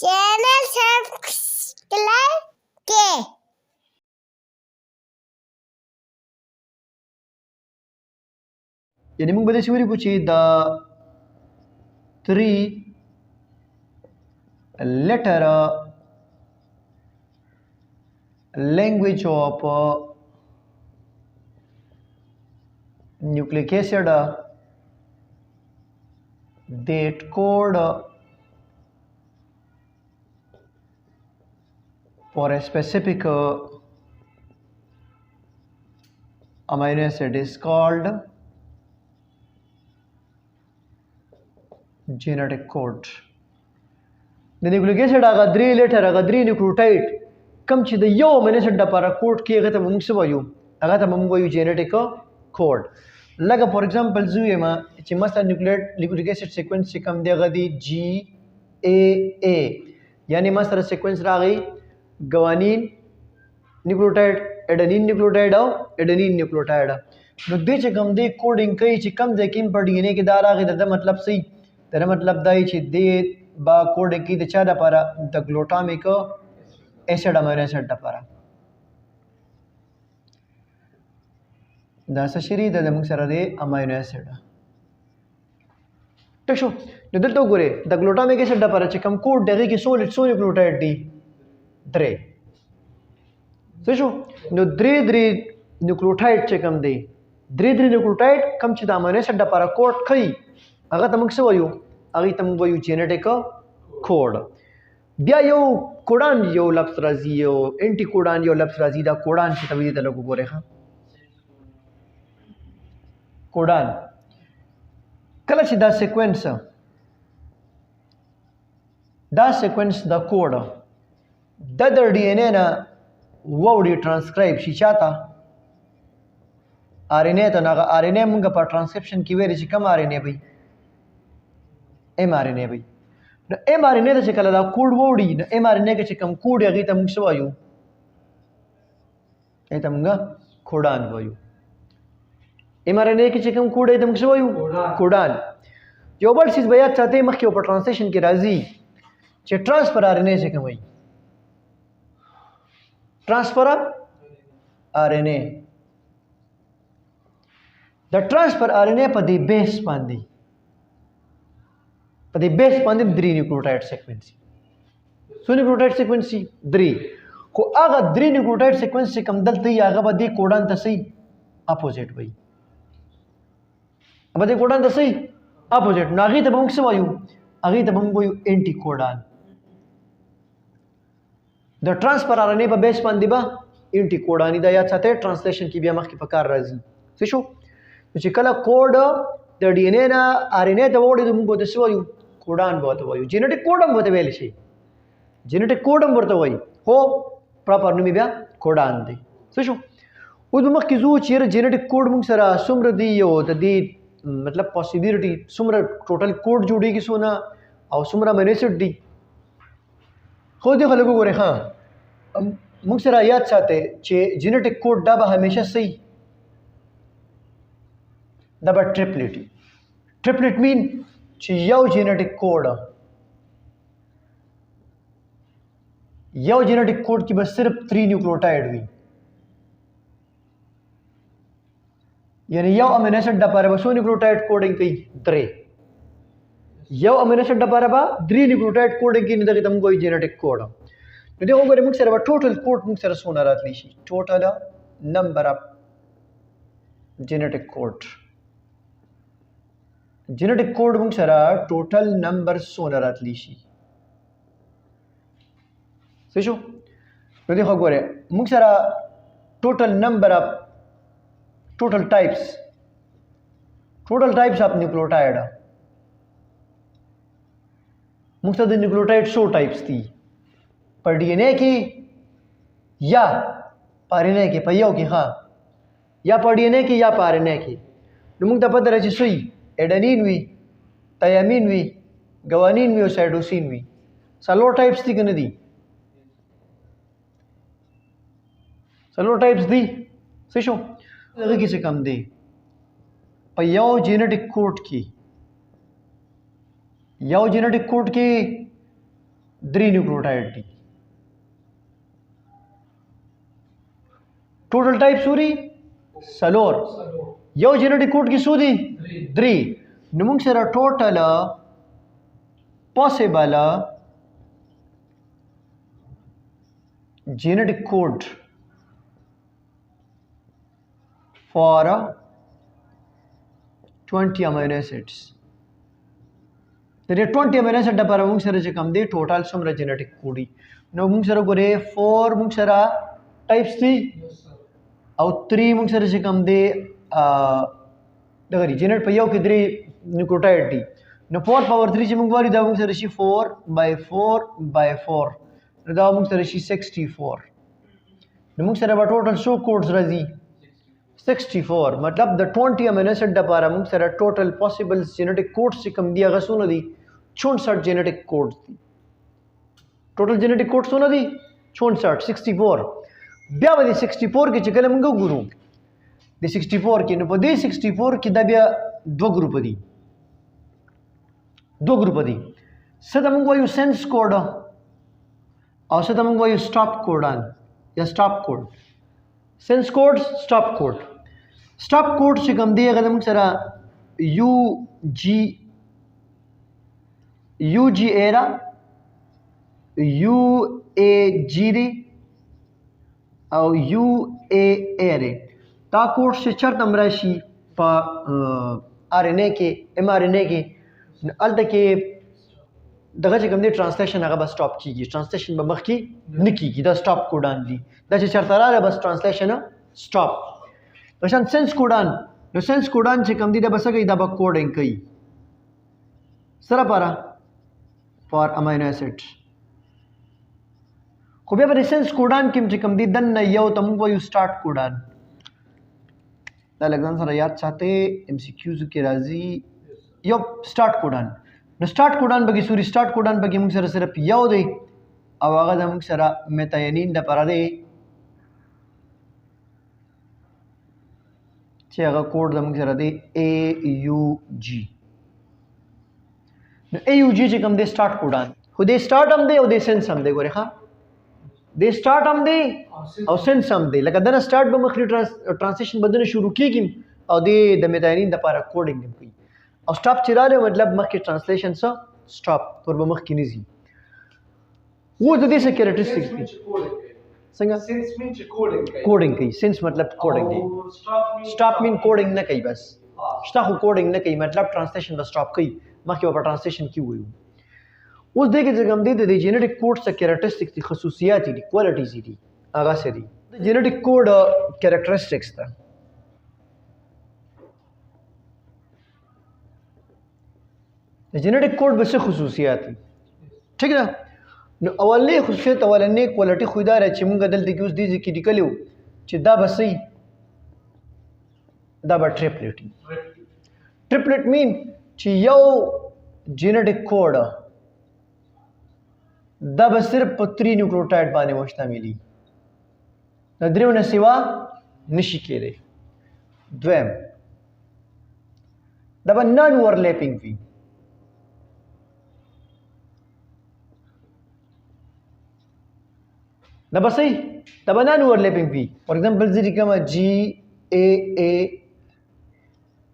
Channel subscribe के यानी موږ به داسې ولیکو چې the 3 letter language of nucleic acid that code for a specific amino acid is called genetic code. د نیوکلیک اسید هغه درې لیټر هغه درې نیوکلیوټایډ کم چې د یو امینو اسید لپاره کوډ کې هغه ته موږ څه وایو هغه ته موږ وایو جینیټیک کوډ. لکه فور ایگزامپل زه وایم چې مثلا نیوکلیک اسید سیکوینس چې کوم دی هغه دی جی ای ای یعنی مثلا سیکوینس راغی ګوانین نیوکلیوټایډ اډنین نیوکلیوټایډ او اډنین نیوکلیوټایډ نو دې چې کوم دی کوډینګ کوي چې کم ځای کې په ډي ان اے کې دا راغی د مطلب صحیح دا مطلب دا چې دې با کوډ کې د چا لپاره د ګلوټامیک اسید امینو اسید لپاره دا څه شری د موږ سره دی امینو اسید ټیک شو. نو دلته وګورئ د ګلوټامیک اسید لپاره چې کوم کوډ دغه کې سولید سو نیوکلیوټایډ دی 3 څه شو. نو 3 نیوکلیوټایډ چې کوم دی 3 نیوکلیوټایډ کم چې د امینو اسید لپاره کوډ کوي هغه ته موږ څه وایو هغه ته موږ وایو جینیټیک کوډ. بیا یو کوډان یو لفظ راځي یو انټي کوډان یو لفظ راځي دا کوډان چې توی ته لګو ګورې ښه کوډان کله چې دا سیکوینس د کوډ د ډي ان اے نه وړي ټرانسکرایب شي چاته ار ان اے ته هغه ار ان اے موږ په ټرانسکرپشن کې ویل چې کم ار ان اے وي ام ار ان اے وي. نو ام ار ان اے ته چې کله دا کوډ وړي نو ام ار ان اے کې چې کم کوډ هغه ته موږ څه وایو هغه ته موږ کوډان وایو. ام ار ان اے کې چې کم کوډ هغه ته موږ څه وایو کوډان. یو بل چیز بیا چاته مخکې په ټرانسلیشن کې راځي چې ټرانسفر ار ان اے څه کوي ټرانسفر ار ان اے د ټرانسفر ار ان اے په دې بیس باندې درې نیوکلیوټایډ سیکوینس سو نیوکلیوټایډ سیکوینس 3 خو هغه 3 نیوکلیوټایډ سیکوینس چې کوم دلته یې هغه به دې کوډان ته صحیح اپوزیټ وي به دې کوډان ته صحیح اپوزیټ نو هغې ته به موږ څه وایو هغې ته به موږ وایو انټي کوډان. د ټرانسفر ار ان اے په بیس باندې به انټي کوډاني دا یاد ساتئ ټرانسلیشن کې بیا مخکې په کار راځي څه شو. نو چې کله کوډ د ډي ان اے نه ار ان اے ته وړي موږ به څه وایو کوډان به ورته وایو جینیټیک کوډ هم ورته ویلی شي جینیټیک کوډ هم ورته وایي خو پراپر نوم یې بیا کوډان دی څه شو. اوس به مخکې ځو چې یاره جینیټیک کوډ موږ سره څومره دی او د دې مطلب پاسبیلیټي څومره ټوټل کوډ جوړېږي څونه او څومره امینو اسید دي خو دې خلکو ګورئ ښه موږ سره یاد ساتئ چې جینیټیک کوډ دا به همیشه صحیح دا به ټریپلیټ مین چې یو جینیټیک کوډ کې به صرف 3 نیوکلیوټایډ وي یعنی یو امینو اسید لپاره به څو نیوکلیوټایډ کوډینګ کوي 3 یو امینو اسید لپاره به 3 نیوکلیوټایډ کوډینګ کوي نو دغه ته موږ وایو جینیټیک کوډ. نو دې وګورئ موږ سره به ټوټل کوډ موږ سره څونه راتلی شي ټوټل نمبر اف جینیټیک کوډ موږ سره ټوټل نمبر څونه راتلی شي څه شو. نو دې وګورئ موږ سره ټوټل نمبر اف ټوټل ټایپس اف نیوکلیوټایډ موږ ته د نیوکلیوټایډ 100 ټایپس دي په ډي ان اے کې یا په ار ان اے کې په یو کې ها یا په ډي ان اے کې یا په ار ان اے کې نو موږ ته پته راځي سوی اډنین وي تیامین وي ګوانین وي او سایټوسین وي څلور ټایپس دي کنه دي څلور ټایپس دي څه شو هغه کې څه کم دی په یو جینیټیک کوډ کې 3 न्यूक्लियोटाइड the total type Suri सलोर यो genetic code की सूदी 3 नमुंग सरा total possible genetic code for 20 amino acids. The 20 amino acid पर मुंग सरा जो कम दे टोटल सुमरा genetic code ही नो मुंग सरा गोरे 4 मुंग सरा टाइप्स थी और 3 मुंग सरा जो कम दे देखो जेनेट पे यो किधरे न्यूक्लियोटाइड थी नो 4 पावर 3 जो मुंग वाली दा मुंग सरा शी 4 by 4 by 4 दा मुंग सरा शी 64 मुंग सरा बा टोटल शो कोड्स राजी 64 मतलब द 20 अमीनो एसिड दा पारा मुंग सरा टोटल पॉसिबल जेनेटिक कोड्स से कम दिया गसुन दी 64 जेनेटिक कोड्स दी टोटल जेनेटिक कोड्स सुना दी 64 64 ब्या बदी 64 के चकले मुंग गुरु दी 64 के न पदी 64 की दा ब्या दो ग्रुप दी सदा मुंग वायु सेंस कोड और सदा मुंग वायु स्टॉप कोडान या stop code sense code stop code से कम दिए अगर मुंग सरा यू जी एरा यू ए जी डी और यू ए रे ता कोड से चर तमराशी पा आरएनए के एमआरएनए के अल तक के दगा से कम दे ट्रांसलेशन अगर बस स्टॉप कीजिए ट्रांसलेशन बमख की निकी की दा स्टॉप कोडान दी दा से चरतरा रे बस ट्रांसलेशन स्टॉप वशन सेंस कोडान नो सेंस कोडान से कम दी दा बस गई दा बक कोडिंग कई सरा पारा फॉर अमीनो एसिड को बे सेंस कोडान किम से कम दी दन न यो तम को यू स्टार्ट कोडान दा लगन सरा याद चाहते एमसीक्यूज के राजी यो स्टार्ट कोडान नो स्टार्ट कोडान बगी सूरी स्टार्ट कोडान बगी मुंग सरा सिर्फ यो दे अब आगा दा मुंग सरा मेथायोनिन दा पारा दे चे आगा कोड दा मुंग सरा दे AUG नो AUG जे कम दे स्टार्ट कोडान खुदे स्टार्ट हम दे और दे सेंस हम दे गोरे खा दे स्टार्ट हम दे और सेंस हम दे लगा दना स्टार्ट बमखरी ट्रांसलेशन बदने शुरू की किम और दे द मेथायोनिन दा पारा कोडिंग की और स्टॉप चिरा ले मतलब मख के ट्रांसलेशन सा स्टॉप पर बमख की निजी वो तो से कैरेक्टरिस्टिक्स थी संगा सेंस मीन कोडिंग की सेंस मतलब कोडिंग की स्टॉप मीन कोडिंग न कई बस स्टॉप कोडिंग न कई मतलब ट्रांसलेशन बस स्टॉप कई मख के ऊपर ट्रांसलेशन की हुई उस दे के जगह हम दे जेनेटिक कोड से कैरेक्टरिस्टिक्स थी खसूसियात थी क्वालिटीज थी आगा से थी जेनेटिक कोड कैरेक्टरिस्टिक्स था जेनेटिक कोड बस खसूसियात थी ठीक है ना अवले खसूसियत अवलने क्वालिटी खुदा रहे चिमुंगा दल दिक्यूज दी की निकलियो चिदा बसई दा बा ट्रिपलेट मीन ची यो जेनेटिक कोड दा बस सिर्फ 3 न्यूक्लियोटाइड बाने मुश्तमिली नदरियो न सिवा निशी केरे द्वैम दा बा नॉन ओवरलैपिंग भी दा बस सही दा बा नॉन ओवरलैपिंग भी फॉर एग्जांपल जी कमा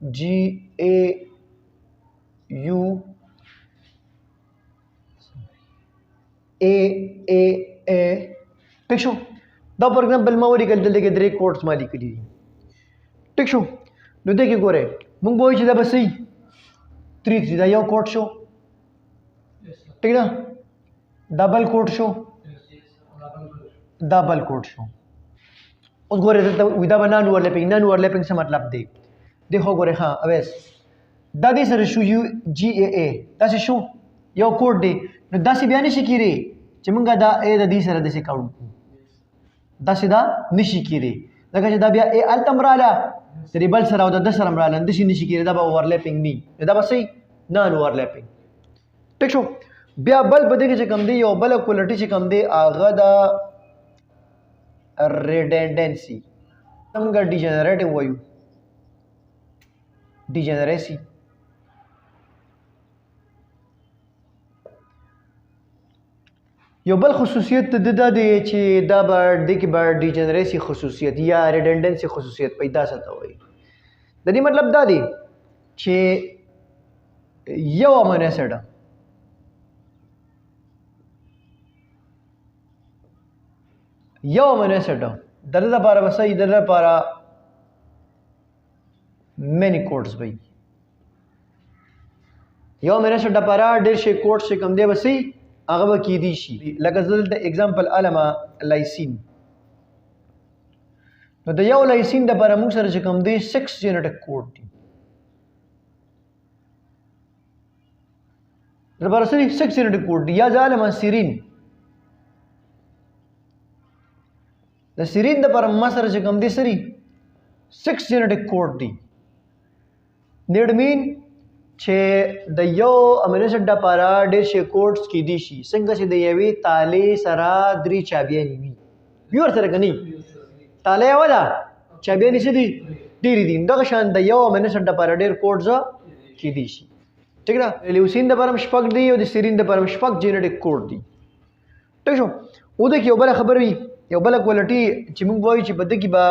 G A U A टिक शो दा फॉर एग्जांपल मावरी कल दल के दरे कोड्स माली करी टिक शो नो देखे गोरे मुंग बोई दा बस सही 3 दा यो कोड शो ठीक ना डबल कोड शो उस गोरे तो विदा बना नॉन ओवरलैपिंग से मतलब देखो गोरे हाँ अवेस दादी सर शू यू GAA दासी शू यो कोड दे न दासी बयान शिकीरे चिमंगा दा ए दादी सर दसे काउंट दासी दा निशिकीरे लगा दा बिया ए अल्तमराला तेरी बल सर दा दस रमराला दिशी निशिकीरे दा ओवरलैपिंग नी दा बस सही नॉन ओवरलैपिंग टिक शो बिया बल बदे के कम दे यो बल क्वालिटी से कम दे आगा दा redundancy समगा डिजेनरेटिव वायु یو بل خصوصیت د د دی چې دا به د کې به ډیجنریسي خصوصیت یا ریډنډنسي خصوصیت پیدا ساتي وي د دې مطلب دا دی چې یو امینو اسید د لپاره وسای د لپاره many codes وي یو امینو اسید لپاره ډېر شي کوډ چې کوم دی وسای هغه به کېدی شي لکه زه دلته اگزامپل علمه لایسین نو د یو لایسین دپاره موږ سره چې کوم دی 6 جینیټک کوډ دي دپاره څه دي 6 جینیټک کوډ دي یا زه علمه سیرین د سیرین دپاره ما سره چې کوم دی سری 6 جینیټک کوډ دي نیډ مین چې د یو امینو اسید لپاره ډېر شي کوډز کېدی شي څنګه چې د یوې تالې سره 3 چابیانې وي وي ورسره که نه تاله یوه ده چابیانې څه دي ډېرې دي دغه شان د یو امینو اسید لپاره ډېر کوډز کېدی شي ټیک ده لیوسین دپاره هم شپږ دي او د سیرین دپاره هم شپږ جینیټک کوډ دي ټیک شو اوده کې یو بله خبره وي یو بله کوالټي چې موږ وایو چې په ده کې به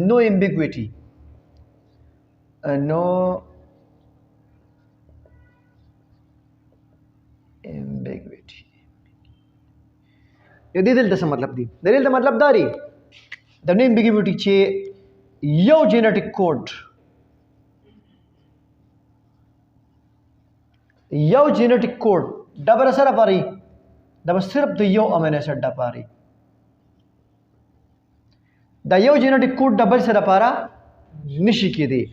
نو امبیګویټي نو ambiguity یو دې دلته څه مطلب دی د دلته مطلب دا دی د نو ambiguity چې یو جینیټک کوډ ډبره سره پاري دا به صرف د یو امینو اسید لپاره دا یو جینیټک کوډ ډبل سره پاره نشي کېدی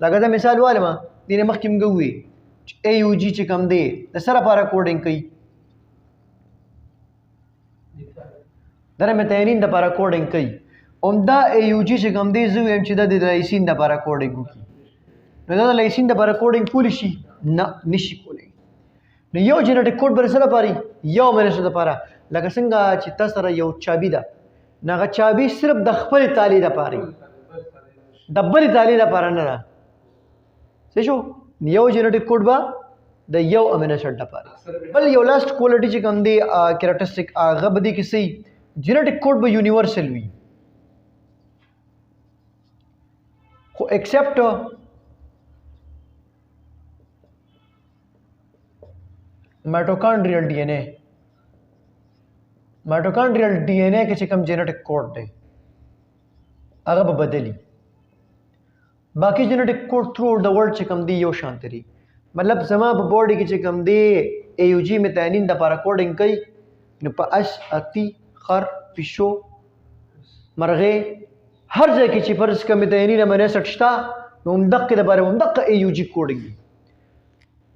لکه دا مثال والما دینه مخکې موږ وی اے یو جی چې کوم دی د سره پاره کوډینګ کوي دره متینین د پاره کوډینګ کوي دا اے یو جی چې کوم دی زه ویم چې د لایسین د پاره کوډینګ وکړي نو دا لایسین د پاره کوډینګ کولی شي نه نشي کولی نو یو جینیټک کوډ بر سره پاري یو امینو اسید لپاره لکه څنګه چې تاسو سره یو چابي ده نغه چابي صرف د خپل تالی د پاره د بل تالی د پاره نه څه شو یو جینیټک کوډ با د یو امینو اسید لپاره بل یو لاست کوالټي چې کوم دی کیریکټریسټک هغه بدی کې سي جینیټک کوډ به یونیورسل وي خو ایکسپټ مایټوکانډریل ډي ان اے مایټوکانډریل ډي ان اے کې چې کوم جینیټک کوډ دی هغه به بدلی باقی جینیټک کوډ تھرو د ورلد چې کوم دی یو شان دی مطلب زما په باډي کې چې کوم دی اے یو جی میتانین د لپاره کوډینګ کوي نو په اس اتی خر پښو مرغه هر ځای کې چې فرض کړه میتانین امینو اسید شته نو همدغه د لپاره همدغه اے یو جی کوډینګ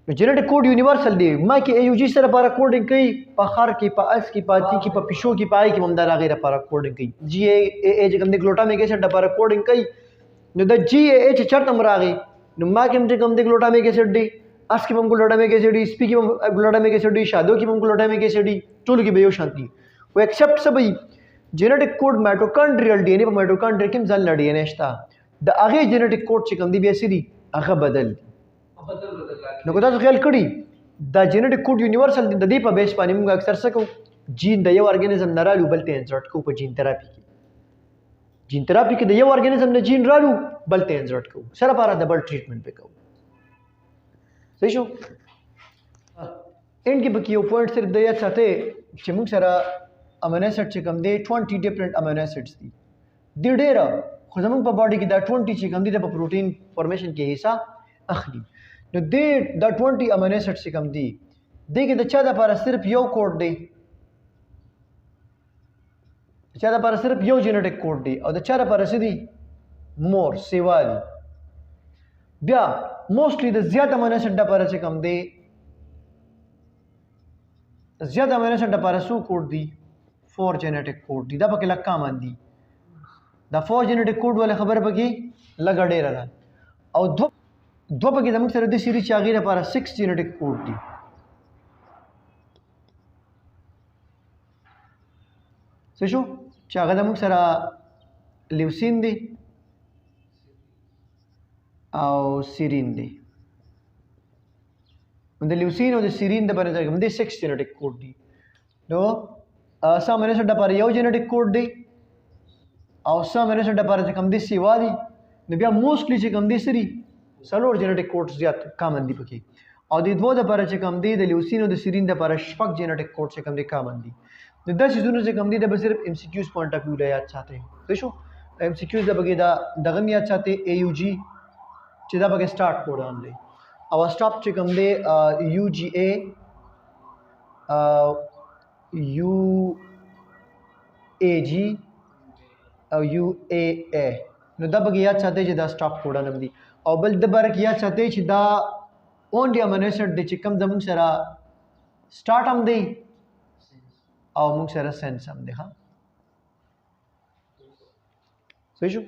نو جینیټک کوډ یونیورسل دی ما کې اے یو جی سره لپاره کوډینګ کوي په خر کې په اس کې په اتی کې په پښو کې پای کې هم د راغې لپاره کوډینګ کوي جی اے چې کوم دی ګلوټامیک اسید لپاره کوډینګ کوي نو د جی اے چې چرته راغی نو ما کې کوم دی ګلوټامیک اسید دی اس کې هم ګلوټامیک اسید دی سپی کې هم ګلوټامیک اسید دی شادو کې هم ګلوټامیک اسید دی ټول کې به یو شانتي و ایکسپټ سبي جینیټک کوډ مایټوکانډریل ډي ان اے په مایټوکانډریا کې ځل لړی نه شته د هغه جینیټک کوډ چې کوم دی بیا سړي هغه بدل نو کو تاسو خیال کړی دا جینیټک کوډ یونیورسل دی د دې په بیس باندې موږ اکثر څه کوو جین د یو ارګانیزم نه رالو بل ته انسرټ کوو په جین تراپي کې جین تراپي کې د یو ارګانیزم نه جین رالو بل ته انسرټ کوو سره لپاره ډبل ټریټمنټ وکړو صحیح شو ان کې به یو پوینټ صرف د یاد ساتي چې موږ سره امینو اسید چې کوم دی 20 ډیفرنٹ امینو اسیدز دي د ډیره خو زموږ په باډي کې دا 20 چې کوم دی د پروتین فارمیشن کې حصہ اخلي نو دا 20 امینو اسیدز چې کوم دی دغه د چا د لپاره صرف یو کوډ دی چا د لپاره صرف یو جینیټک کوډ دی او د چا لپاره څه دی مور سیوالي بیا موستلی د زیات امینو اسید لپاره چې کوم دی زیات امینو اسید لپاره څو کوډ دی 4 جینیټک کوډ دی دا پکې لکه کامن دی دا 4 جینیټک کوډ ولې خبره پکې لګ ډیره ده او دو پکې زموږ سره د سری چې هغې لپاره 6 جینیټک کوډ دی څه شو چې هغه زموږ سره لیوسین دی او سیرین دی د لیوسین او د سیرین د باندې کوم دی 6 جینیټک کوډ دی نو سا مینه سره د پاره یو جنټیک کوډ دی او سا مینه سره د پاره چې کوم دی سیوا دی نو بیا موستلی چې کوم دی سری سلور جنټیک کوډ زیات کامن دی پکې او د دوه د پاره چې کوم دی د لیوسین او د سیرین د پاره شپږ جنټیک کوډ چې کوم دی کامن دی نو دا شیزونه چې کوم دی د صرف ام سی کیوز پوینټ اف ویو له یاد ساتئ څه شو ام سی کیوز د بګی دا دغه یاد ساتئ ای یو جی چې دا بګی سٹارټ کوډ ان دی او سٹاپ چې کوم دی یو جی ای یو ای جی او یو ای ای نو دا بګی یاد ساتئ چې دا سٹاپ کوډ ان دی او بل د برک یاد ساتئ چې دا اونلی امینو ایسډ د چې کوم زموږ سره سٹارټ هم دی او موږ سره سنس هم دی ها صحیح شو